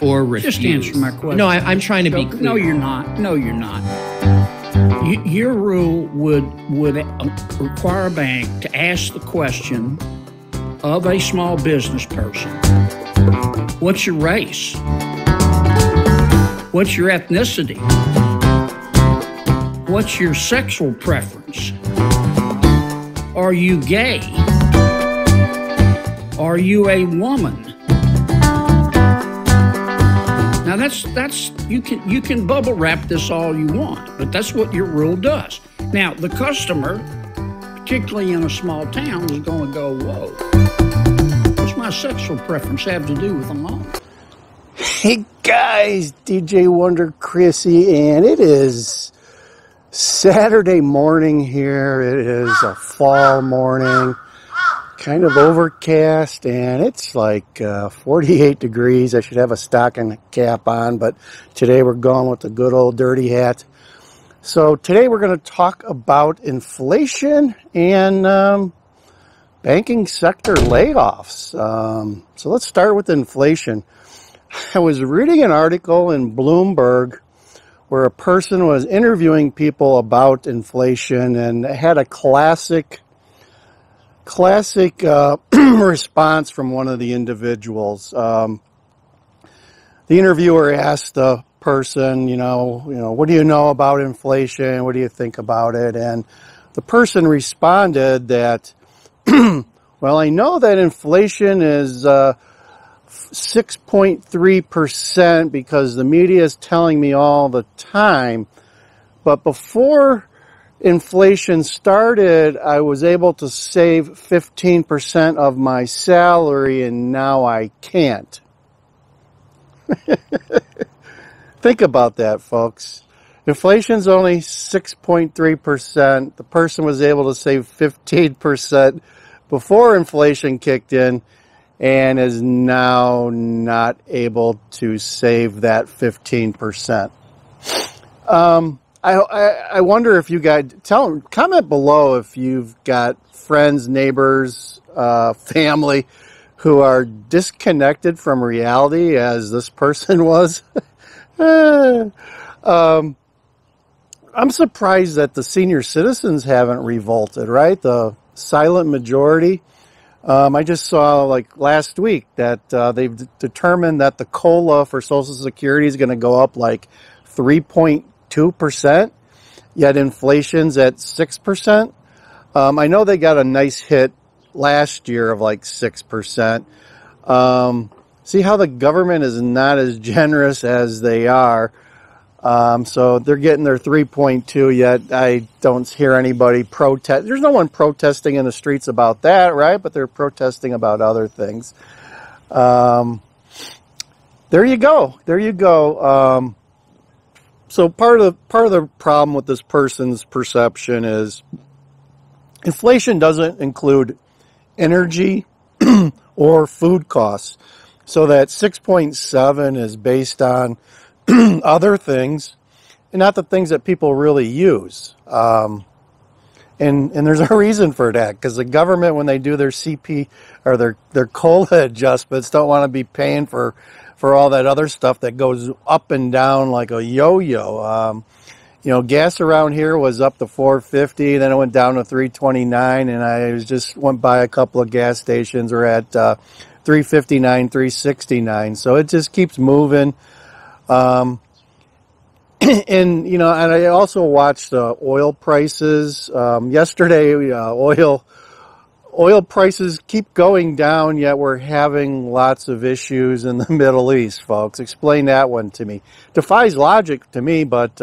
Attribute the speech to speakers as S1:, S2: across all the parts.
S1: or refuse?
S2: Just answer my question.
S1: No, I'm trying to be clear.
S2: No, you're not. No, you're not. Your rule would require a bank to ask the question of a small business person, what's your race? What's your ethnicity? What's your sexual preference? Are you gay? Are you a woman? Now that's you can bubble wrap this all you want, but that's what your rule does. Now the customer, particularly in a small town, is going to go, whoa, what's my sexual preference have to do with the law?
S3: Hey guys, DJ Wonder Chrissy, and it is Saturday morning here. It is a fall morning, kind of overcast, and it's like 48 degrees. I should have a stocking cap on, but today we're going with the good old dirty hat. So today we're going to talk about inflation and banking sector layoffs. So let's start with inflation. I was reading an article in Bloomberg where a person was interviewing people about inflation and had a classic response from one of the individuals. The interviewer asked the person, you know, what do you know about inflation? What do you think about it? And the person responded that, well, I know that inflation is 6.3% because the media is telling me all the time. But before inflation started, I was able to save 15% of my salary, and now I can't. Think about that, folks. Inflation's only 6.3%. The person was able to save 15% before inflation kicked in, and is now not able to save that 15%. I wonder if you guys, comment below if you've got friends, neighbors, family who are disconnected from reality as this person was. I'm surprised that the senior citizens haven't revolted, right? The silent majority. I just saw like last week that they've determined that the COLA for Social Security is going to go up like 3.2%, yet inflation's at 6%. I know they got a nice hit last year of like 6%. See how the government is not as generous as they are. So they're getting their 3.2, yet I don't hear anybody protest. There's no one protesting in the streets about that, right? But they're protesting about other things. There you go. There you go. So part of the problem with this person's perception is inflation doesn't include energy or food costs. So that 6.7 is based on other things and not the things that people really use. And there's a reason for that, because the government, when they do their CP or their COLA adjustments, don't want to be paying for all that other stuff that goes up and down like a yo-yo. Gas around here was up to $4.50, then it went down to $3.29, and I just went by a couple of gas stations. We're at $3.59, $3.69, so it just keeps moving. And I also watched oil prices. Yesterday, oil prices keep going down, yet we're having lots of issues in the Middle East, folks. Explain that one to me. Defies logic to me, but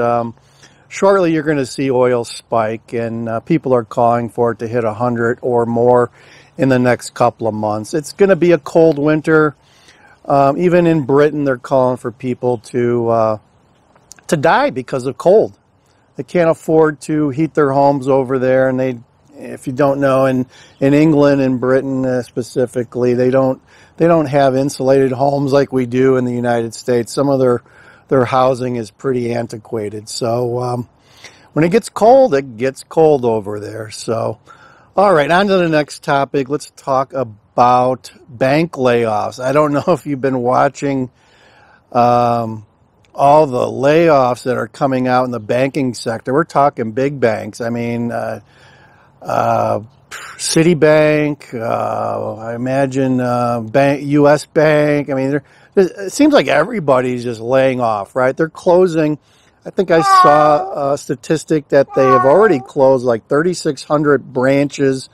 S3: shortly you're going to see oil spike, and people are calling for it to hit 100 or more in the next couple of months. It's going to be a cold winter. Even in Britain, they're calling for people to die because of cold. They can't afford to heat their homes over there, and if you don't know, in England and Britain specifically, they don't have insulated homes like we do in the United States. Some of their housing is pretty antiquated. So when it gets cold over there. So, all right, on to the next topic. Let's talk about bank layoffs. I don't know if you've been watching all the layoffs that are coming out in the banking sector. We're talking big banks. I mean, Citibank, I imagine U.S. Bank. I mean, it seems like everybody's just laying off, right? They're closing. I think I saw a statistic that they have already closed like 3,600 branches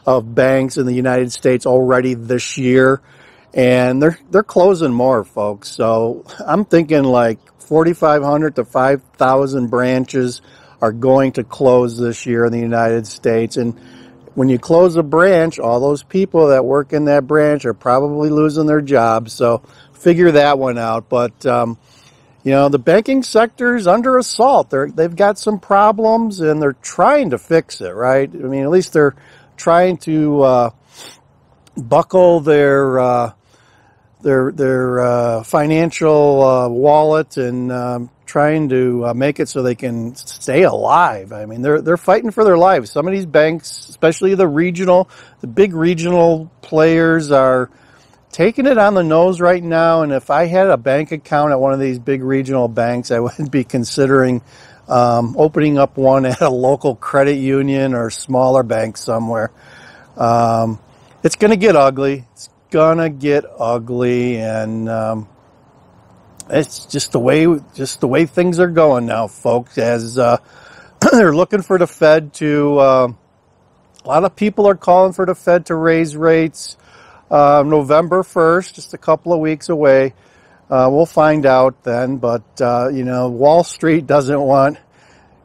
S3: of banks in the United States already this year, and they're closing more, folks. So I'm thinking like 4,500 to 5,000 branches are going to close this year in the United States. And when you close a branch, all those people that work in that branch are probably losing their jobs. So figure that one out. But the banking sector is under assault. They've got some problems, and they're trying to fix it, right? I mean, at least they're trying to buckle their financial wallet and trying to make it so they can stay alive. I mean, they're fighting for their lives. Some of these banks, especially the big regional players, are taking it on the nose right now. And if I had a bank account at one of these big regional banks, I would be considering opening up one at a local credit union or smaller bank somewhere. It's going to get ugly. It's gonna get ugly, and it's just the way things are going now, folks. As they're looking for the Fed to, a lot of people are calling for the Fed to raise rates November 1st, just a couple of weeks away. We'll find out then, but Wall Street doesn't want.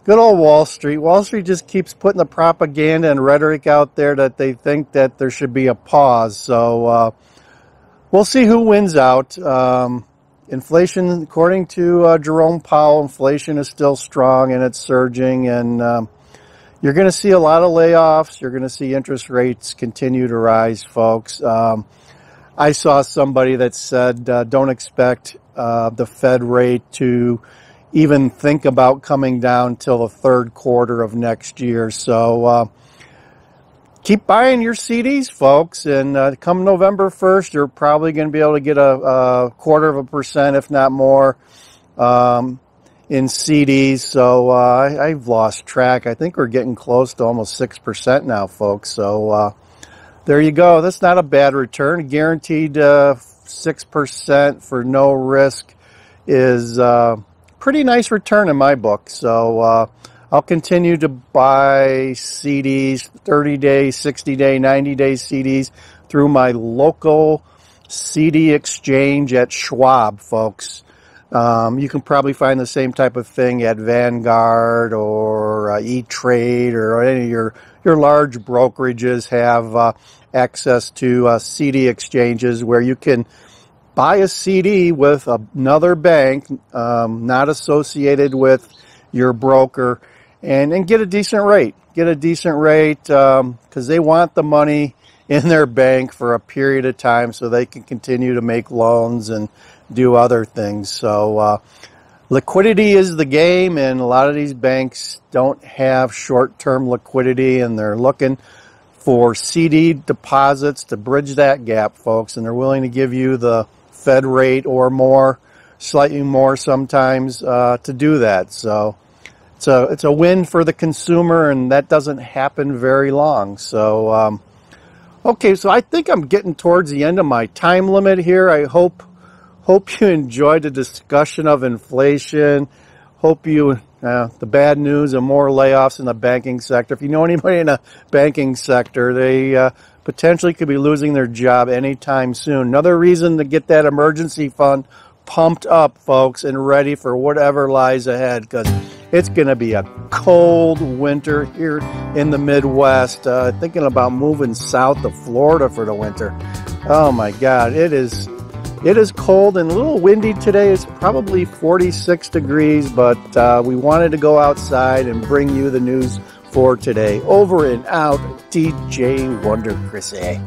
S3: Good old Wall Street. Wall Street just keeps putting the propaganda and rhetoric out there that they think that there should be a pause. So we'll see who wins out. Inflation, according to Jerome Powell, inflation is still strong and it's surging. And you're going to see a lot of layoffs. You're going to see interest rates continue to rise, folks. I saw somebody that said don't expect the Fed rate to even think about coming down till the third quarter of next year. So keep buying your CDs, folks, and come November 1st, you're probably going to be able to get a 0.25%, if not more, in CDs. So I've lost track. I think we're getting close to almost 6% now, folks. So there you go. That's not a bad return. Guaranteed 6% for no risk is pretty nice return in my book. So I'll continue to buy CDs, 30-day, 60-day, 90-day CDs through my local CD exchange at Schwab, folks. You can probably find the same type of thing at Vanguard or E-Trade, or any of your large brokerages have access to CD exchanges where you can buy a CD with another bank, not associated with your broker, and get a decent rate. Get a decent rate because they want the money in their bank for a period of time so they can continue to make loans and do other things. So liquidity is the game, and a lot of these banks don't have short-term liquidity, and they're looking for CD deposits to bridge that gap, folks, and they're willing to give you the Fed rate or more, slightly more sometimes, to do that. So it's a win for the consumer, and that doesn't happen very long. So okay, so I think I'm getting towards the end of my time limit here. I hope you enjoyed the discussion of inflation. Hope you the bad news and more layoffs in the banking sector. If you know anybody in the banking sector, they potentially could be losing their job anytime soon. Another reason to get that emergency fund pumped up, folks, and ready for whatever lies ahead, because it's going to be a cold winter here in the Midwest. Thinking about moving south to Florida for the winter. Oh my God, it is cold and a little windy today. It's probably 46 degrees, but we wanted to go outside and bring you the news for today. Over and out, DJ Wonder Chrissy.